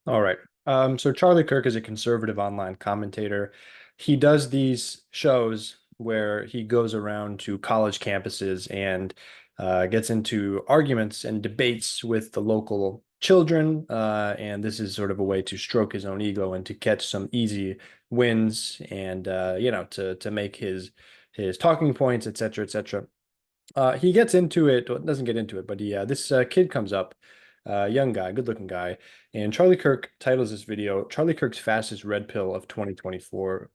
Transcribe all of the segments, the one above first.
All right. So Charlie Kirk is a conservative online commentator. He does these shows where he goes around to college campuses and gets into arguments and debates with the local children. And this is sort of a way to stroke his own ego and to catch some easy wins and to make his talking points, et cetera, et cetera. He gets into it, well, doesn't get into it, but this kid comes up, young guy, good looking guy, and Charlie Kirk titles this video, Charlie Kirk's fastest red pill of 2024.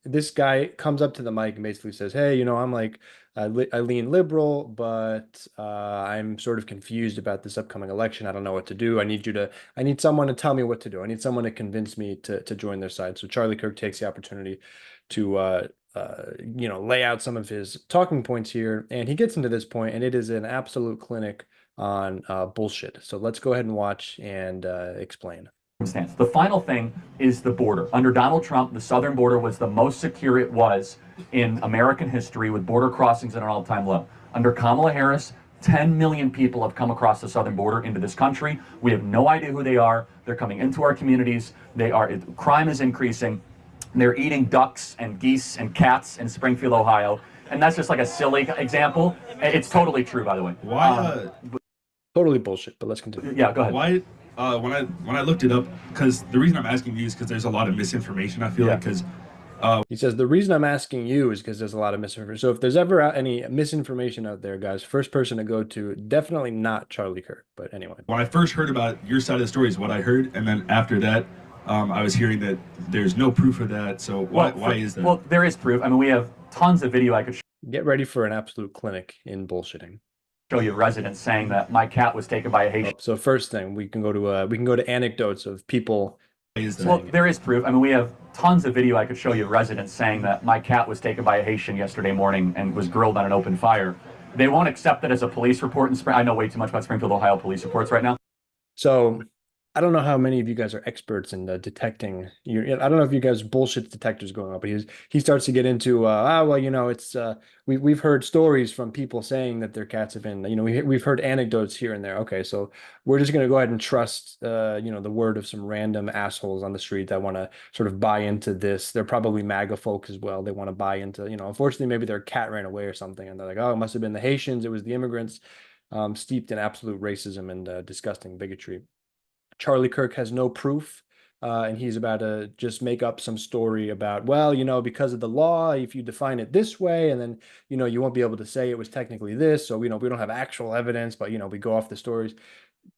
This guy comes up to the mic and basically says, hey, I'm like, I lean liberal, but I'm sort of confused about this upcoming election. I don't know what to do. I need someone to tell me what to do. I need someone to convince me to join their side. So Charlie Kirk takes the opportunity to lay out some of his talking points here. And he gets into this point, and it is an absolute clinic on bullshit. So let's go ahead and watch and explain. The final thing is the border. Under Donald Trump, the southern border was the most secure it was in American history, with border crossings at an all-time low. Under Kamala Harris, 10 million people have come across the southern border into this country. We have no idea who they are. They're coming into our communities. Crime is increasing. They're eating ducks and geese and cats in Springfield, Ohio. And that's just like a silly example. It's totally true, by the way. Why? Totally bullshit, but let's continue. Yeah, go ahead. Why? When I looked it up, because the reason I'm asking you is because there's a lot of misinformation. I feel like because He says, the reason I'm asking you is because there's a lot of misinformation. So if there's ever any misinformation out there, guys, first person to go to, definitely not Charlie Kirk. But anyway. when I first heard about your side of the story is what I heard, and then after that, I was hearing that there's no proof of that. So why is that? Well, there is proof. I mean, we have tons of video I could Get ready for an absolute clinic in bullshitting. show you residents saying that my cat was taken by a Haitian. So first thing, we can go to anecdotes of people. Why is that? Well, there is proof. I mean, we have tons of video I could show you residents saying that my cat was taken by a Haitian yesterday morning and was grilled on an open fire. They won't accept it as a police report in Spring. I know way too much about Springfield, Ohio police reports right now. So I don't know how many of you guys are experts in detecting. I don't know if you guys bullshit detectors going on, but he starts to get into it's we've heard stories from people saying that their cats have been, we've heard anecdotes here and there. Okay, so we're just gonna go ahead and trust the word of some random assholes on the street that want to sort of buy into this. They're probably MAGA folk as well. They want to buy into, unfortunately maybe their cat ran away or something, and they're like, oh, it must have been the Haitians. It was the immigrants, steeped in absolute racism and disgusting bigotry. Charlie Kirk has no proof, and he's about to just make up some story about, well, because of the law, if you define it this way, and then, you won't be able to say it was technically this. So, we don't have actual evidence, but, we go off the stories.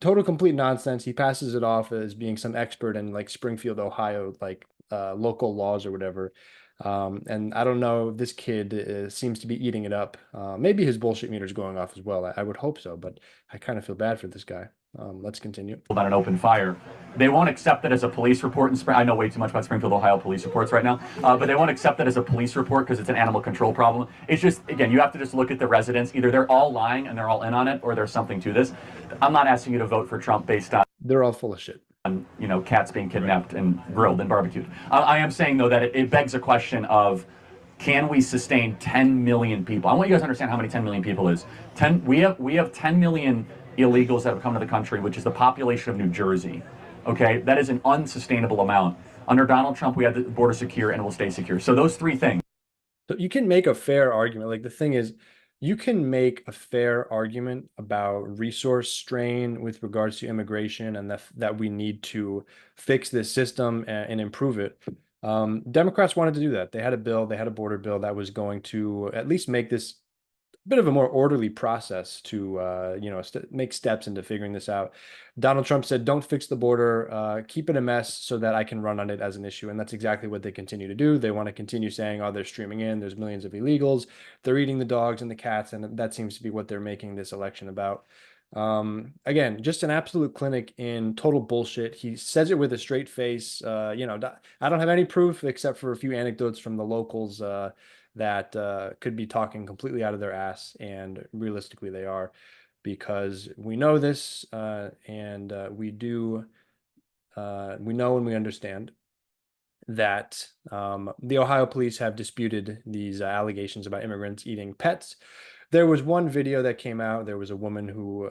Total complete nonsense. He passes it off as being some expert in like Springfield, Ohio, like local laws or whatever. And I don't know, this kid seems to be eating it up. Maybe his bullshit meter is going off as well. I would hope so, but I kind of feel bad for this guy. Let's continue. On an open fire. They won't accept it as a police report in Spring. I know way too much about Springfield, Ohio police reports right now, but they won't accept it as a police report because it's an animal control problem. It's just, again, you have to just look at the residents. Either they're all lying and they're all in on it, or there's something to this. I'm not asking you to vote for Trump based on, They're all full of shit. cats being kidnapped and grilled and barbecued. I am saying, though, that it begs a question of, can we sustain 10 million people? I want you guys to understand how many 10 million people is. We have 10 million illegals that have come to the country, which is the population of New Jersey. Okay, that is an unsustainable amount. Under Donald Trump, we had the border secure and it will stay secure. So those three things. So you can make a fair argument. Like the thing is, you can make a fair argument about resource strain with regards to immigration and that we need to fix this system and improve it. Democrats wanted to do that. They had a border bill that was going to at least make this bit of a more orderly process to make steps into figuring this out. Donald Trump said, don't fix the border, keep it a mess so that I can run on it as an issue. And that's exactly what they continue to do. They want to continue saying, oh, they're streaming in, there's millions of illegals, they're eating the dogs and the cats, and that seems to be what they're making this election about. Again, just an absolute clinic in total bullshit. He says it with a straight face. I don't have any proof except for a few anecdotes from the locals that could be talking completely out of their ass, and realistically they are, because we know this, and we know and we understand that the Ohio police have disputed these allegations about immigrants eating pets. There was one video that came out. There was a woman who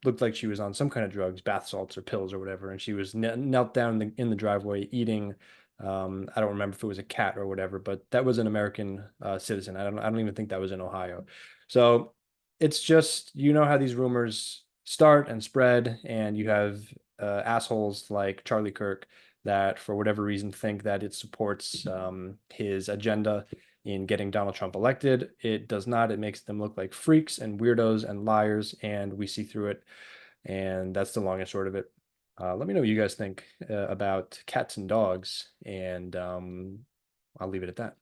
looked like she was on some kind of drugs, bath salts or pills or whatever, and she was knelt down in the driveway eating. I don't remember if it was a cat or whatever, but that was an American citizen. I don't even think that was in Ohio. So it's just, you know how these rumors start and spread, and you have assholes like Charlie Kirk that, for whatever reason, think that it supports his agenda in getting Donald Trump elected. It does not. It makes them look like freaks and weirdos and liars, and we see through it. And that's the long and short of it. Let me know what you guys think about cats and dogs, and I'll leave it at that.